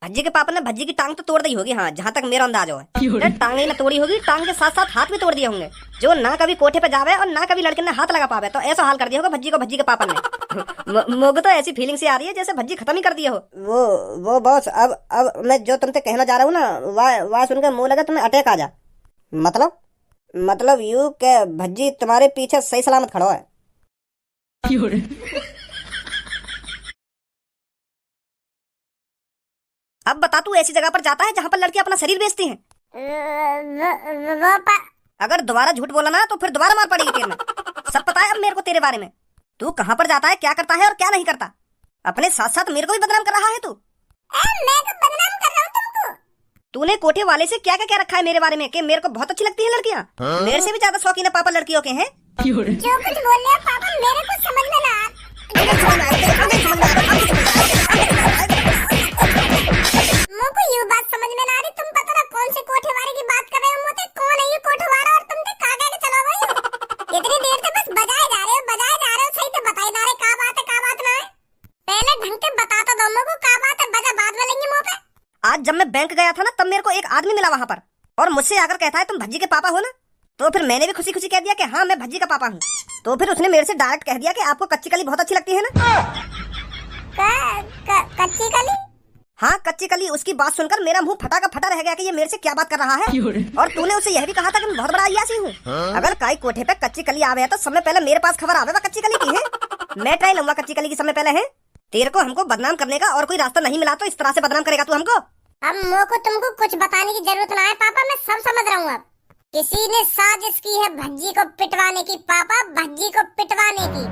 भज्जी के पापा ने भज्जी की टांग तो तोड़ दी होगी, हाँ जहाँ तक मेरा अंदाज है। टांग ही ना तोड़ी होगी, टांग के साथ साथ हाथ भी तोड़ दिए होंगे, जो ना कभी कोठे पे जावे और ना कभी लड़के ने हाथ लगा पावे। तो ऐसा हाल कर दिया होगा भज्जी को भज्जी के पापा ने। मुझे तो ऐसी फीलिंग सी आ रही है जैसे भज्जी खत्म ही कर दिए हो। वो बॉस, अब मैं जो तुमसे कहना चाह रहा हूँ ना, वाह सुनकर मुंह लगा तुम्हें अटैक आ जा। मतलब यूं के भज्जी तुम्हारे पीछे सही सलामत खड़ा है। अब बता, तू ऐसी जगह पर जाता है जहाँ पर लड़की अपना शरीर बेचती हैं? अगर दोबारा झूठ बोला ना तो फिर दोबारा मार पड़ेगी तेरे में। सब पता है अब मेरे को तेरे बारे में। तू कहाँ पर जाता है, क्या करता है और क्या नहीं करता। अपने साथ साथ मेरे को भी बदनाम कर रहा है तू। मैं तो बदनाम कर रहा हूँ तुमको। तूने कोठे वाले से क्या क्या रखा है मेरे बारे में कि मेरे को बहुत अच्छी लगती है लड़कियाँ। मेरे से भी ज्यादा शौकीन है पापा लड़कियों के हैं। जो कुछ बोल रहे हो पापा मेरे को समझ में ना आ। मुझको ये बात समझ में ना आ रही, तुम पता ना कौन से कोठे वाले की बात कर रहे हो। मुझे कौन है ये कोठे वाला और तुम कहाँ के चलो गए। इतनी देर से बस बजाए जा रहे हो, सही से बताई जा रहे क्या बात ना है। पहले ढंग से बता तो दो मुझको क्या बात है, बजा बाद में लेंगे मुँह पे। आज जब मैं बैंक गया था ना, तब मेरे को एक आदमी मिला वहाँ पर और मुझसे आकर कहता है तुम भज्जी के पापा हो ना। तो फिर मैंने भी खुशी खुशी कह दिया कि हाँ मैं भज्जी का पापा हूँ। तो फिर उसने मेरे से डायरेक्ट कह दिया कि आपको कच्ची कली बहुत अच्छी लगती है ना। कच्ची कली? हाँ कच्ची कली। उसकी बात सुनकर मेरा मुंह फटा का फटा रह गया कि ये मेरे से क्या बात कर रहा है। और तूने उसे यह भी कहा था कि मैं बहुत बड़ा अय्यासी हूँ। अगर काई कोठे पे कच्ची कली आवे है तो समय पहले मेरे पास खबर आवे कच्ची कली की है। मैं ट्राई लूंगा कच्ची कली की समय पहले है। तेरे को हमको बदनाम करने का और कोई रास्ता नहीं मिला तो इस तरह से बदनाम करेगा तू हमको। अब मुझको तुमको कुछ बताने की जरूरत ना है पापा, मैं सब समझ रहा हूँ। अब किसी ने साजिश की है भज्जी को पिटवाने की पापा, भज्जी को पिटवाने की।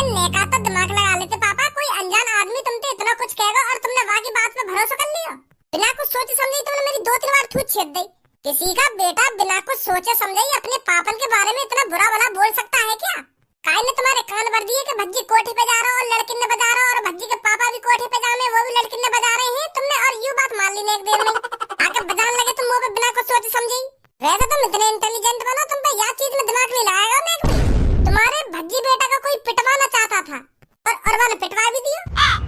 नेका तो दिमाग लगा लेते पापा, कोई अनजान आदमी तुमसे इतना कुछ कहेगा और तुमने वहाँ की बात पे भरोसा कर लिया। बिना कुछ सोचे समझे तुमने मेरी 2-3 बार थूत छेद दी। किसी का बेटा बिना कुछ सोचे समझे अपने पापन के बारे में इतना बुरा भला बोल सकता है क्या? काय ने तुम्हारे कान भर दिए कि भज्जी कोठे पे जा रहा और लड़की ने बजा रहा और भज्जी के पापा भी कोठे पे जाने वो भी लड़की ने बजा रहे हैं तुमने, और यूं बात मान ली ने एक देर में आके बजाने लगे तुम मुंह पे बिना कुछ सोचे समझे। वैसे तुम इतने इंटेलिजेंट बनो, तुम पे यह चीज में दिमाग नहीं लगाएगा मैं। तुम्हारे भज्जी बेटा का कोई पिटवाना चाहता था और वाले पिटवा भी दिया।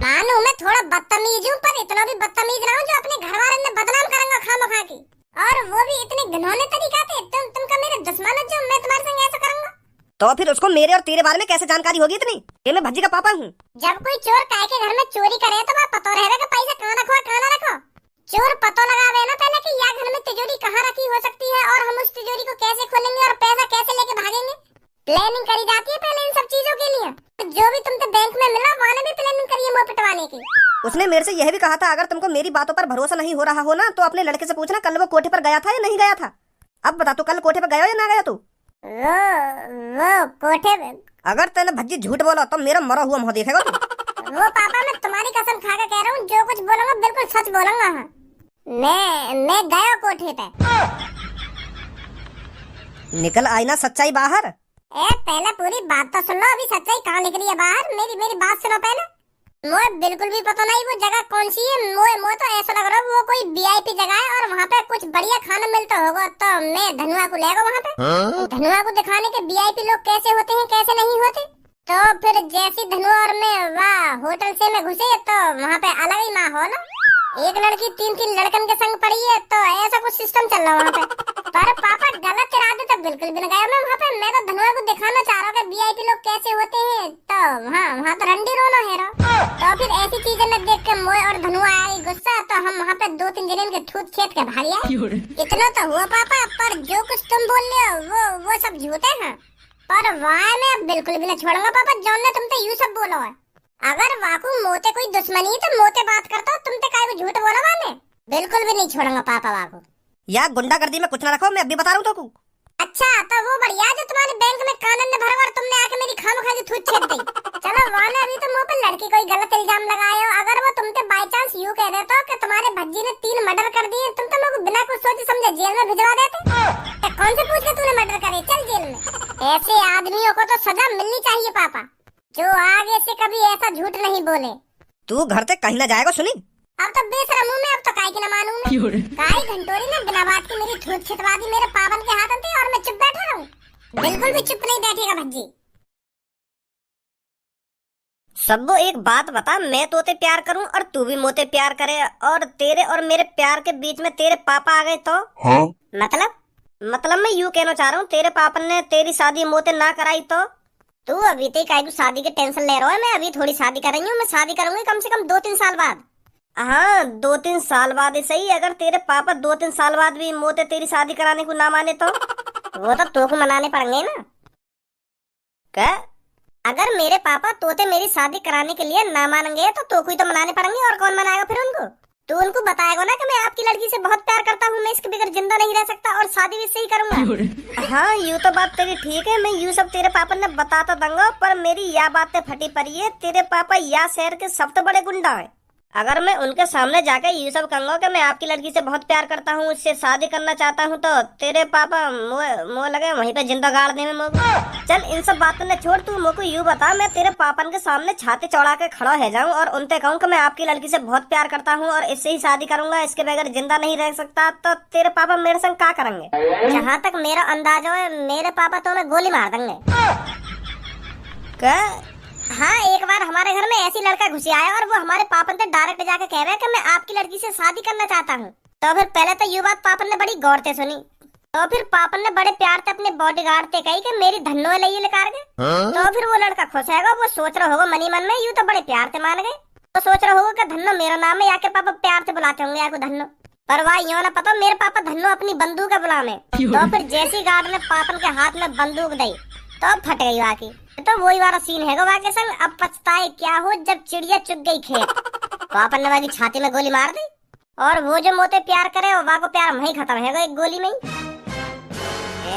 मानो मैं थोड़ा बदतमीज हूँ पर इतना भी बदतमीज ना हूँ जो अपने घर वाले ने बदनाम करूंगा खामखा की, और वो भी इतने घिनौने तरीका से। तुम का मेरे दुश्मन हो जो मैं तुम्हारे संग ऐसा करूंगा। तो फिर उसको मेरे और तेरे बारे में कैसे जानकारी होगी इतनी कि मैं भज्जी का पापा हूँ? जब कोई चोर काय के घर में चोरी करे तो वहाँ पता रहेगा कि पैसा कहाँ रखो कहाँ ना रखो। चोर पता लगावे ना पहले कि यह घर में तिजोरी कहाँ रखी हो सकती है और हम उस तिजोरी को कैसे खोलेंगे और पैसा कैसे लेके भागेंगे। प्लानिंग करी जाती है पहले इन सब चीजों के लिए। तो जो भी तुमसे बैंक में मिला वहाँ भी प्लानिंग करिए मुँह पिटवाने की। उसने मेरे से यह भी कहा था अगर तुमको मेरी बातों पर भरोसा नहीं हो रहा हो ना तो अपने लड़के से पूछना कल वो कोठे पर गया था या नहीं गया था। अब बता, तू कल कोठे पर गया या ना गया तू? वो कोठे पे। अगर तूने भज्जी झूठ बोला तो मेरा मरा हुआ मुंह देखेगा तू। वो पापा मैं तुम्हारी कसम खा के कह रहा हूँ, जो कुछ बोलूंगा बिल्कुल सच बोलूंगा। मैं गया कोठे पे। निकल आई ना सच्चाई बाहर। पहले पूरी बात तो सुन लो, अभी सच्चाई कहाँ निकली है बाहर। मेरी बात सुनो पहले। मुझे बिल्कुल भी पता नहीं वो जगह कौन सी है। मुझे तो ऐसा लग रहा है वो कोई वीआईपी जगह है और वहाँ पे कुछ बढ़िया खाना मिलता होगा। तो मैं धनुआ को लेगा वहाँ पे। धनुआ को दिखाने के वीआईपी लोग कैसे होते हैं कैसे नहीं होते। तो फिर जैसी धनुआ और मैं वहाँ होटल से में घुसे तो वहाँ पे अलग ही माहौल। एक लड़की 3 लड़कन के संग पड़ी है, तो ऐसा कुछ सिस्टम चल रहा है वहाँ पे। पर पापा गलत इरादे तो बिल्कुल भी नहीं गया मैं वहाँ पे। मैं तो धनुआ को दिखाना चाह रहा हूँ कि वीआईपी लोग कैसे होते हैं। तो वहाँ तो रंडी रोना है रहा। तो फिर ऐसी चीजें में देख के मोए और धनुआ आई गुस्सा, तो हम वहाँ पे 2-3 जने के ठूत खेत के भाग आए। इतना तो हुआ पापा, पर जो कुछ तुम बोल रहे हो वो सब झूठे हैं। पर वहाँ मैं बिल्कुल भी नहीं छोड़ूंगा पापा, जॉन ने तुमसे यूँ सब बोला है। अगर वाकू मोते कोई दुश्मनी है तो मोते बात करता हो, तुमसे काहे वो झूठ बोला वाले। बिल्कुल भी नहीं छोड़ूंगा पापा वाकू। यार गुंडागर्दी में कुछ ना रखो, मैं अभी बता रहा हूँ तो। अच्छा तो वो बढ़िया जो तुम्हारे बैंक में कानून ने भरा और तुमने आके मेरी खामखा की थूत छेद दी। चलो वहाँ ने अभी तो मुँह पे लड़की कोई गलत इल्जाम लगाए हो। अगर वो तुमसे बाय चांस यूँ कह देता कि तुम्हारे भज्जी ने 3 मर्डर कर दिए, तुम तो लोग बिना कुछ सोचे समझे जेल में भिजवा देते। तो कौन से पूछ के तूने मर्डर करे, चल जेल में। ऐसे आदमियों को तो सजा मिलनी चाहिए पापा, जो आगे से कभी ऐसा झूठ नहीं बोले। तू घर से कहीं ना जाएगा सुनी। अब तो बेशरम हूँ मैं, अब तो काय की ना मानूं मैं। काय घंटोरी ने बिना बात की मेरी थूत छिटवा दी मेरे पावन के हाथ में और मैं चुप बैठा रहूं। बिल्कुल भी चुप नहीं बैठेगा भज्जी। सबो एक बात बता, मैं तोते प्यार करूं और तू भी मोते प्यार करे और तेरे और मेरे प्यार के बीच में तेरे पापा आ गए तो? हाँ? मतलब मैं यूं कहना चाह रहा हूँ, तेरे पापा ने तेरी शादी मोते ना कराई तो? तू अभी तक काहे शादी के टेंशन ले रहा है? मैं अभी थोड़ी शादी कर रही हूँ, मैं शादी करूंगी कम से कम 2-3 साल बाद। हाँ 2-3 साल बाद ही सही, अगर तेरे पापा 2-3 साल बाद भी मोते तेरी शादी कराने को ना माने तो? वो तो तोको मनाने पड़ेंगे ना। क्या? अगर मेरे पापा तोते मेरी शादी कराने के लिए ना मानेंगे तो तोको ही तो मनाने पड़ेंगे, और कौन मनाएगा फिर उनको? तू उनको बताएगा ना कि मैं आपकी लड़की से बहुत प्यार करता हूँ, मैं इसके बगैर जिंदा नहीं रह सकता और शादी भी इससे ही करूंगा। हाँ यूँ तो बात तेरी ठीक है, मैं यूँ सब तेरे पापा ने बताता दूंगा, पर मेरी यह बातें फटी पड़ी है, तेरे पापा या शहर के सबसे बड़े गुंडा है। अगर मैं उनके सामने जाकर ये सब कहूंगा कि मैं आपकी लड़की से बहुत प्यार करता हूँ, उससे शादी करना चाहता हूँ, तो तेरे पापा मुँह लगे वहीं पे जिंदा गाड़ दे में मोको। चल इन सब बातों ने छोड़, तू मोको यूँ बता, मैं तेरे पापन के सामने छाती चौड़ा के खड़ा है जाऊँ और उनसे कहूँ कि मैं आपकी लड़की से बहुत प्यार करता हूँ और इससे ही शादी करूंगा, इसके बगैर जिंदा नहीं रह सकता, तो तेरे पापा मेरे संग क्या करेंगे? जहाँ तक मेरा अंदाजा है मेरे पापा तो मैं गोली मार देंगे। क्या? हाँ एक बार हमारे घर में ऐसी लड़का घुसी आया और वो हमारे पापन से डायरेक्ट जाके कह रहा है कि मैं आपकी लड़की से शादी करना चाहता हूँ। तो फिर पहले तो ये बात पापन ने बड़ी गौर से सुनी, तो फिर पापन ने बड़े प्यार से अपने बॉडीगार्ड से कही कि मेरी धन्नो ले लेकर गए। तो फिर वो लड़का खुश है, वो सोच रहा होगा मनी मन में, यूँ तो बड़े प्यार से मान गए, तो सोच रहा होगा कि धन्नो मेरा नाम है, या के पापा प्यार से बुलाते होंगे या को धन्नो, पर वह यूँ ना पता मेरे पापा धन्नो अपनी बंदूक है बुलाने। तो फिर जैसी गार्ड ने पापन के हाथ में बंदूक दी तो फट गई वाकी। तो वही वाला सीन है वहाँ के संग, अब पछताए क्या हो जब चिड़िया चुग गई खेत। पापन ने वाकी छाती में गोली मार दी और वो जो मोते प्यार करे वहाँ को प्यार वहीं खत्म है एक गोली में ही।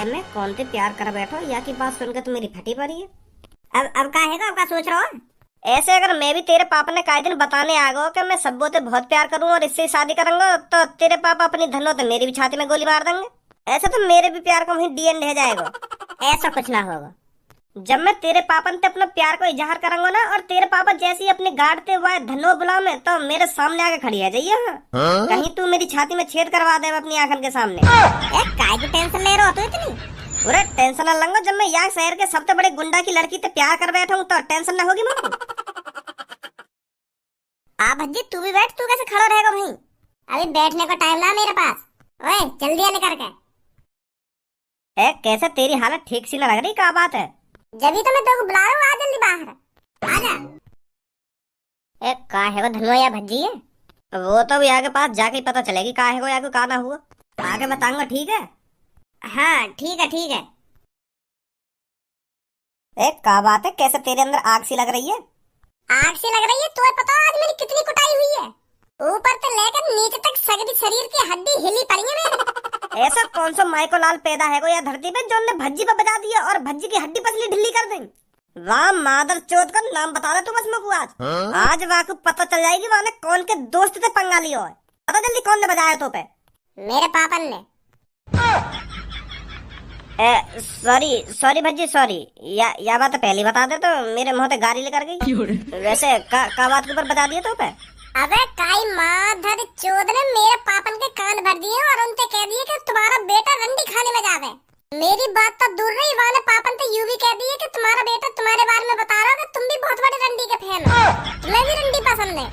मैं कौन से प्यार कर बैठो, या की बात सुनकर तो मेरी फटी पड़ी है। अब का है, अब का सोच रहा हो? ऐसे अगर मैं भी तेरे पापा ने काहे दिन बताने आ गो कि मैं सबो से बहुत प्यार करूँ और इससे शादी करूंगा, तो तेरे पापा अपनी धनो तो मेरी भी छाती में गोली मार देंगे। ऐसे तो मेरे भी प्यार का वहीं डीएन रह जाएगा। ऐसा कुछ ना होगा, जब मैं तेरे पापा से अपना प्यार को इजहार करूंगा ना, और तेरे पापा जैसे ही अपने गार्ड से वह धनो बुला में, तो मेरे सामने आके खड़ी है जाइए। हाँ? कहीं तू मेरी छाती में छेद करवा दे अपनी आंखन के सामने। काय की टेंशन ले रहे हो तू इतनी? पूरा टेंशन न लंगो, जब मैं यहाँ शहर के सबसे बड़े गुंडा की लड़की से प्यार कर बैठा हूँ तो टेंशन न होगी मुझको। आ भज्जी तू भी बैठ, तू कैसे खड़ा रहेगा भाई? अभी बैठने का टाइम ना मेरे पास, ओए जल्दी आने करके। कैसे तेरी हालत ठीक सी न लग रही, क्या बात है? जब तो मैं तेरे को बुला रहा हूँ, आ जल्दी बाहर आजा। का है वो धनुआ या भज्जी है? वो तो यहाँ के पास जाके पता चलेगी का है वो, या को का ना हुआ आगे बताऊंगा, ठीक है? हाँ ठीक है ठीक है। का बात है, कैसे तेरे अंदर आग सी लग रही है? आग सी लग रही है? तो पता आज मेरी कितनी कुटाई हुई है, ऊपर से लेकर नीचे तक सगड़ी शरीर की हड्डी हिली पड़ी है मेरी। ऐसा कौन सा माइको लाल पैदा है या धरती पे जो ने भज्जी पे बजा दिया और भज्जी की हड्डी पसली ढिल्ली कर देंगे? वाह मादर चौथ का नाम बता दे तू बस मेरे को आज। आज वाह को पता चल जाएगी वाने कौन के दोस्त से पंगा लिया है। पता जल्दी कौन ने बजाया तो पे? मेरे पापन ने। सॉरी भज्जी सॉरी, या बात पहले बता दे तो मेरे मुंह पे गाली लेकर गई। वैसे का बात के ऊपर बता दिया तो पे? अबे काई माधर चोद ने मेरे पापन के कान भर दिए और उनसे कह दिए कि तुम्हारा बेटा रंडी खाने में जावे। मेरी बात तो दूर रही, वाले पापन से यूं भी कह दिए कि तुम्हारा बेटा तुम्हारे बारे में बता रहा है कि तुम भी बहुत बड़े रंडी के फैन हो, तुम्हें भी रंडी पसंद है।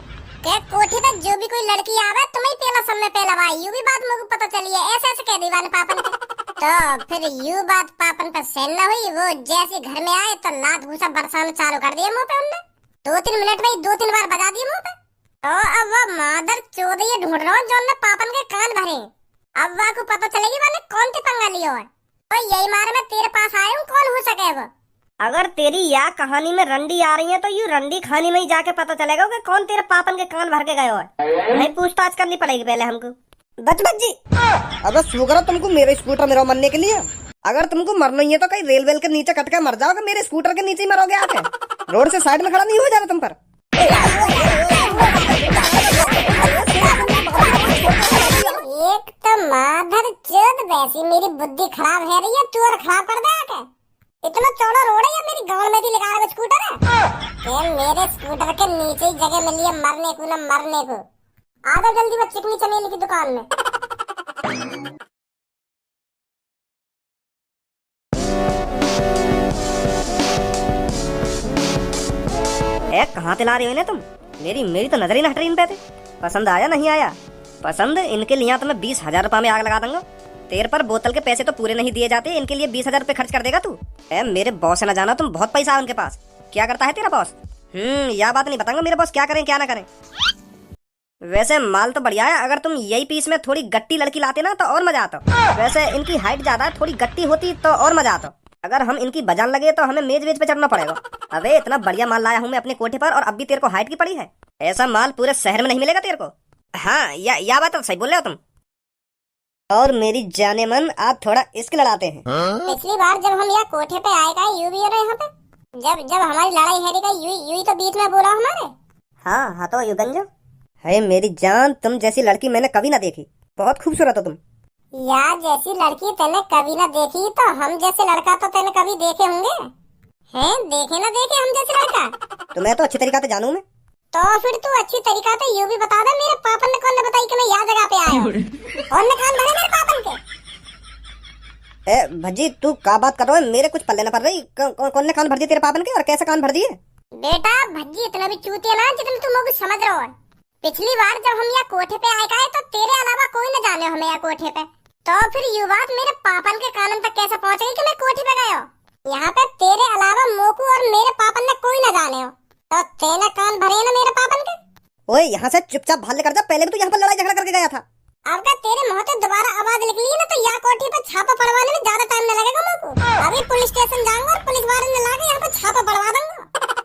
क्या कोठी पे जो भी कोई लड़की आवे तुम्हें पहला समय पहला भाई, यूं भी बात मुझे पता चली है, ऐसे ऐसे कह दी वाले पापन के। तो फिर यूं बात पापन पर सहन न हुई, वो जैसे घर में आए तो लात भूसा बरसाना चालू कर दिया मुँह पे उनने। 2-3 मिनट में 2-3 बार बजा दिए मुँह पे। तो अब वह मादर चौध ये ढूंढ रहा हूँ जो ने पापन के कान भरे। अब वह को पता चलेगी वाले कौन सी पंगा लियो है, तो यही मारे मैं तेरे पास आया हूँ, कौन हो सके वो। अगर तेरी या कहानी में रंडी आ रही है तो यूं रंडी खानी में ही जाके पता चलेगा कि कौन तेरे पापन के कान भर के गए हो है। नहीं पूछताछ करनी पड़ेगी पहले हमको। बच जी। अब शुक्र तुमको मेरे स्कूटर में मरने के लिए, अगर तुमको मरना ही है तो कहीं रेलवे के नीचे कट के मर जाओगे, मेरे स्कूटर के नीचे ही मरोगे आके। रोड से साइड में खड़ा नहीं हो जा रहा तुम पर। एक तो माधर चोद वैसी मेरी बुद्धि खराब है रही है, तू और खराब कर दे आके। इतना चौड़ा रोड है या मेरी गांव में भी लगा रहा स्कूटर है? मेरे स्कूटर के नीचे ही जगह मिली है मरने को न मरने को। आधा जल्दी मैं चिकनी चमेली की दुकान में। कहाँ ते ला रहे हो इन्हें तुम? मेरी मेरी तो नजर ही ना हट रही इन पे थे। पसंद आया नहीं आया? पसंद इनके लिए तो मैं 20,000 रुपए में आग लगा दूंगा। तेरे पर बोतल के पैसे तो पूरे नहीं दिए जाते, इनके लिए 20,000 रुपए खर्च कर देगा तू? मेरे बॉस से ना जाना तुम, बहुत पैसा है उनके पास। क्या करता है तेरा बॉस? यह बात नहीं बताऊंगा मेरे बॉस क्या करें क्या ना करें। वैसे माल तो बढ़िया है, अगर तुम यही पीस में थोड़ी गट्टी लड़की लाते ना तो और मजा आता। वैसे इनकी हाइट ज्यादा है, थोड़ी गट्टी होती तो और मजा आता। अगर हम इनकी बजान लगे तो हमें मेज वेज पे चढ़ना पड़ेगा। अबे इतना बढ़िया माल लाया हूँ मैं अपने कोठे पर और अब भी तेरे को हाइट की पड़ी है? ऐसा माल पूरे शहर में नहीं मिलेगा तेरे को। हाँ या बात तो सही बोल रहे हो तुम। और मेरी जाने मन आप थोड़ा इश्क लड़ाते हैं। पिछली बार जब हम यहाँ कोठे पे आए का यू भी हो रहे यहाँ पे, जब हमारी लड़ाई हैरी का यू तो बीच में बोला हमारे। हाँ तो युगंजो है मेरी जान, तुम जैसी लड़की मैंने कभी ना देखी, बहुत खूबसूरत हो तुम। यार जैसी लड़की तेने कभी ना देखी तो हम जैसे लड़का तो तेने कभी देखे होंगे हैं? देखे ना देखे हम जैसे लड़का? तुम्हें तो अच्छी तरीका से जानू मैं। तो फिर तू अच्छी तरीका से यू भी बता दे, मेरे पापन ने कौन ने बताई कि मैं यहाँ जगह पे आया हूँ? कौन ने कान भरे मेरे पापन के? भज्जी तू क्या बात कर रहा है? मेरे कुछ पल्ले न पड़ रही। कौन ने कान भर दिए तेरे पापन के और कैसे कान भर दिए? बेटा भज्जी इतना भी चूतिया ना जितना तुम कुछ समझ रहे हो। पिछली बार जब हम यहाँ कोठे पे आए तो तेरे अलावा कोई न जाने हमें यहाँ कोठे पे, तो फिर ये बात मेरे पापन के कानन तक कैसे पहुँच गई कि मैं कोठे पे गया? यहाँ पे तेरे अलावा मोकू और मेरे पापन ने कोई न जाने हो, तो तेना कान भरे ना मेरे पापन के। ओए यहाँ से चुपचाप भाग लेकर जा, पहले भी तो यहाँ पर लड़ाई झगड़ा करके गया था। अब का तेरे मुंह से दोबारा आवाज निकली ना तो यहाँ कोठी पे छापा पड़वाने में ज्यादा टाइम न लगेगा मोकू। अभी पुलिस स्टेशन जाऊंगा और पुलिस वाले ने लाके यहाँ पे छापा पड़वा दूंगा।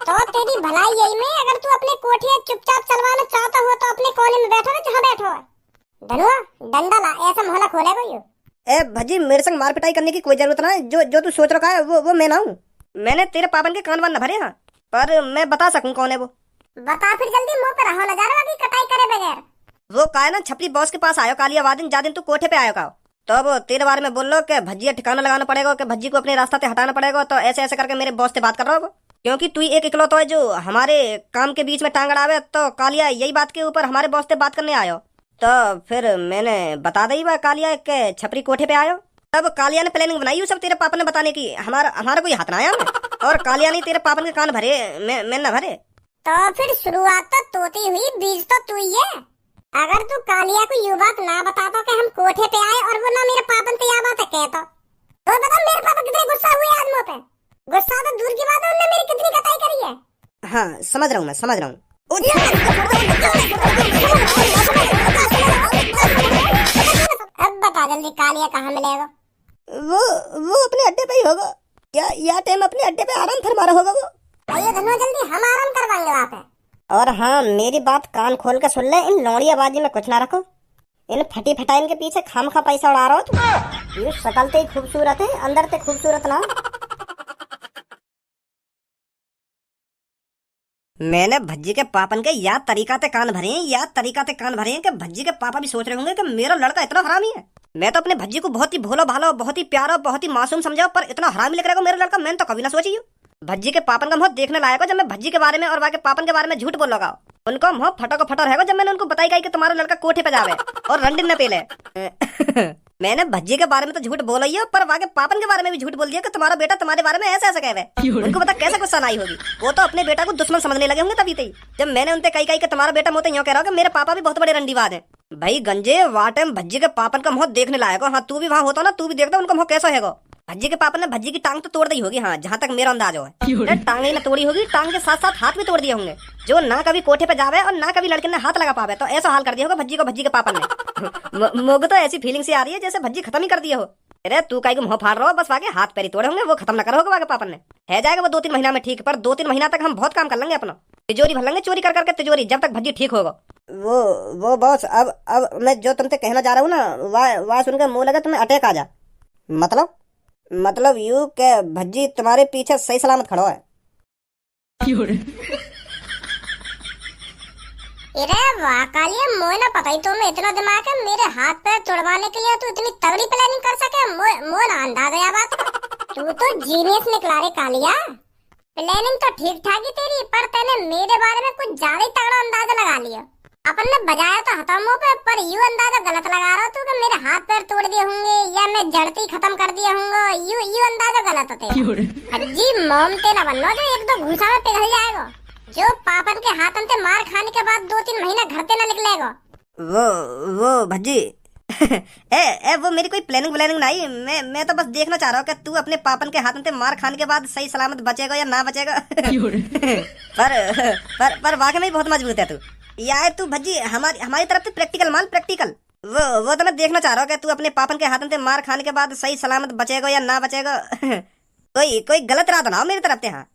तो तेरी भलाई यही में, अगर तू अपने कोठी चुपचाप चलवाना चाहता हो तो अपने कोने में बैठो ना जहाँ बैठो है। धनुआ डंडा ला, ऐसा मोहल्ला खोले कोई। भज्जी मेरे संग मार पिटाई करने की कोई जरूरत ना है। जो तू सोच रखा है वो मैं ना हूँ। मैंने तेरे पापन के कान वान न भरे हैं, पर मैं बता सकूँ कौन है वो। बता फिर जल्दी, मुंह पे रहो नजारा अभी कटाई करे बगैर। वो का है ना छपरी बॉस के पास आयो कालिया वादिन जा दिन तू कोठे पे आयो का, तो अब तेरे बारे में बोल लो कि भज्जी ठिकाना लगाना पड़ेगा, कि भज्जी को अपने रास्ता से हटाना पड़ेगा। तो ऐसे ऐसे करके मेरे बॉस से बात कर रहा हो, क्योंकि तू एक इकलौता है जो हमारे काम के बीच में टांग अड़ावे। तो कालिया यही बात के ऊपर हमारे बॉस से बात करने आयो, तो फिर मैंने बता दी बा कालिया के छपरी कोठे पे आयो। तब कालिया ने प्लानिंग बनाई सब तेरे पापा ने बताने की, हमारा कोई हाथ ना आया और कालिया ने तेरे पापन के कान भरे, मैं न भरे। तो फिर शुरुआत तो तोती हुई, बीज तो तू ही है। अगर तू कालिया को यू बात ना बताता कि हम कोठे पे आए और वो ना मेरे पापन से यह बात है कहता, तो बता मेरे पापा कितने गुस्सा हुए आज मुझ पे। गुस्सा तो दूर की बात है, उन्होंने मेरी कितनी कटाई करी है। हाँ समझ रहा हूँ मैं, समझ रहा हूँ। अब बता जल्दी कालिया कहाँ मिलेगा? वो अपने अड्डे पे ही होगा, या टाइम अपने अड्डे पे आराम फरमा रहा होगा वो। आइए धनुआ जल्दी, हम आराम करवाएंगे वहाँ पे। और हाँ मेरी बात कान खोल के सुन ले, इन लौड़ियाबाजी में कुछ ना रखो। इन फटी फटाइन के पीछे खामखा पैसा उड़ा रहा हो तुम। ये शकल ते खूबसूरत है, अंदर ते खूबसूरत ना। मैंने भज्जी के पापन के या तरीका ते कान भरे हैं, या तरीका ते कान भरे हैं कि भज्जी के पापा भी सोच रहे होंगे कि मेरा लड़का इतना हरामी है। मैं तो अपने भज्जी को बहुत ही भोला भाला, बहुत ही प्यारा, बहुत ही मासूम समझा, पर इतना हरामी लग रहा है मेरा लड़का मैंने तो कभी ना सोची। भज्जी के पापन का मुंह देखने लायक हो जब मैं भज्जी के बारे में और वहाँ के पापन के बारे में झूठ बोल लगा। उनका मुंह फटा को फटा रहेगा जब मैंने उनको बताई गई कि तुम्हारा लड़का कोठे पे जावे और रंडिन न पेले। मैंने भज्जी के बारे में तो झूठ बोला ही है, पर वहाँ के पापन के बारे में भी झूठ बोल दिया कि तुम्हारा बेटा तुम्हारे बारे में ऐसे ऐसे कहे। उनको पता कैसे गुस्सा नहीं होगी, वो तो अपने बेटा को दुश्मन समझने लगे होंगे तभी तभी, जब मैंने उनसे कही कि तुम्हारा बेटा मुझे यूँ कह रहा हो कि मेरे पापा भी बहुत बड़े रंडीबाज है। भाई गंजे वहाँ टाइम भज्जी के पापन का मुंह देखने लायक हो। हाँ तू भी वहाँ होता ना, तू भी देखता उनका मुंह कैसा है। भज्जी के पापा ने भज्जी की टांग तो तोड़ दी होगी, हाँ जहाँ तक मेरा अंदाज है। टांग ही ना तोड़ी होगी, टांग के साथ साथ हाथ भी तोड़ दिए होंगे, जो ना कभी कोठे पे जावे और ना कभी लड़के ने हाथ लगा पावे। तो ऐसा हाल कर दिया होगा भज्जी को भज्जी के पापा ने। मुझे तो ऐसी फीलिंग सी आ रही है जैसे भज्जी खत्म ही कर दिए हो। अरे तू कहीं मुंह फाड़ रहा हो, बस वाके हाथ पैर तोड़े होंगे, वो खत्म ना करो होगा वाके पापा ने। है जाएगा वो 2-3 महीना में ठीक, पर 2-3 महीना तक हम बहुत काम कर लेंगे अपना, तिजोरी भर लेंगे चोरी कर करके तिजोरी, जब तक भज्जी ठीक होगा। वो बॉस अब मैं जो तुमसे कहना जा रहा हूँ ना, वह सुनकर मुंह लगा तुम्हें अटैक आ जा। मतलब यू के भज्जी तुम्हारे पीछे सही सलामत खड़ा है। अरे वाह कालिया, मोए ना पता ही तुम्हें इतना दिमाग है, मेरे हाथ पैर तोड़वाने के लिए तू इतनी तगड़ी प्लानिंग कर सके। मोए ना अंदाजा या बात। तू तो जीनियस निकला रे कालिया। प्लानिंग तो ठीक ठाक ही तेरी, पर तूने मेरे बारे में कुछ ज्यादा ही तगड़ा अंदाजा लगा लिया। अपन ने बजाया तो हथौड़ों पे, पर यू अंदाजा गलत लगा रहा तू कि मेरे हाथ पैर तोड़ दिए होंगे या मैं जड़ती खत्म कर दिया होंगे। यू अंदाजा गलत होते। हज्जी मोम तेरा बनना जो एक दो घूसा में पिघल जाएगा। जो पापन के हाथन से मार खाने के बाद 2-3 महीना घर से न निकलेगा। वो भज्जी ए वो मेरी कोई प्लानिंग नहीं। मैं तो बस देखना चाह रहा हूँ कि तू अपने पापन के हाथन से मार खाने के बाद सही सलामत बचेगा या ना बचेगा। पर वाकई में बहुत मजबूत है तू। यार तू भज्जी हमारी तरफ से प्रैक्टिकल मान प्रैक्टिकल। वो तो मैं देखना चाह रहा हूँ कि तू अपने पापन के हाथन से मार खाने के बाद सही सलामत बचेगा या ना बचेगा। कोई गलत राह तो ना हो मेरी तरफ से। हाँ